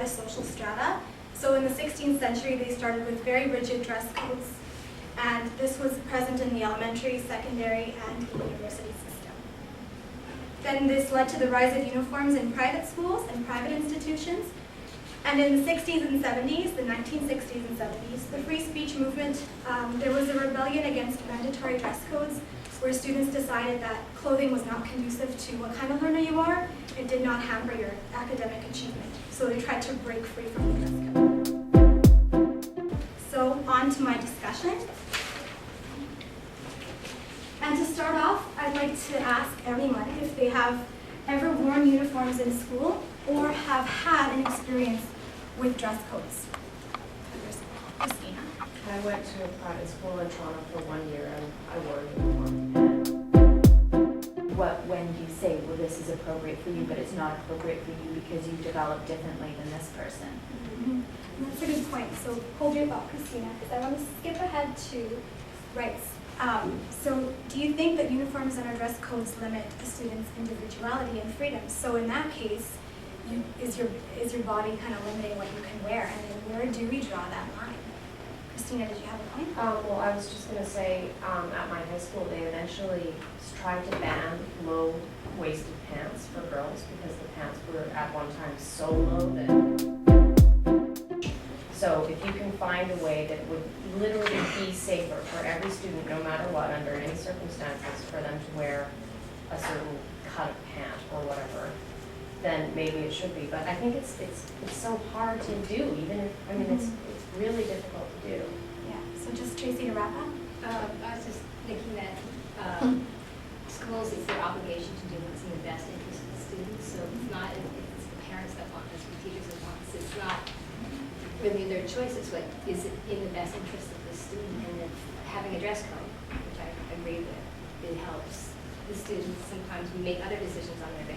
the social strata. So in the 16th century, they started with very rigid dress codes, and this was present in the elementary, secondary, and university system. Then this led to the rise of uniforms in private schools and private institutions. And in the 60s and 70s, the 1960s and 70s, the free speech movement, there was a rebellion against mandatory dress codes where students decided that clothing was not conducive to what kind of learner you are. It did not hamper your academic achievement. So they tried to break free from the dress code. So on to my discussion. And to start off, I'd like to ask everyone if they have ever worn uniforms in school or have had an experience with dress codes. Christina. I went to a private school in Toronto for 1 year and I wore a uniform. When you say, well, this is appropriate for you, but it's not appropriate for you because you develop differently than this person. Mm-hmm. That's a good point. So hold your thought, Christina, because I want to skip ahead to rights. So do you think that uniforms and our dress codes limit a student's individuality and freedom? So in that case, is your body kind of limiting what you can wear? And then where do we draw that line? Christina, did you have a point? Well, I was just going to say, at my high school, they eventually tried to ban low-waisted pants for girls because the pants were at one time so low that. So if you can find a way that would literally be safer for every student, no matter what, under any circumstances, for them to wear a certain cut of pant or whatever, then maybe it should be. But I think it's so hard to do, even if, I mean, it's really difficult to do. Yeah, so just Tracy to wrap up. I was just thinking that schools, it's their obligation to do what's in the best interest of the students. So it's not if it's the parents that want this, the teachers that want this. It's not really their choice. It's what is it in the best interest of the student. And if having a dress code, which I agree with, it helps the students. Sometimes we make other decisions on their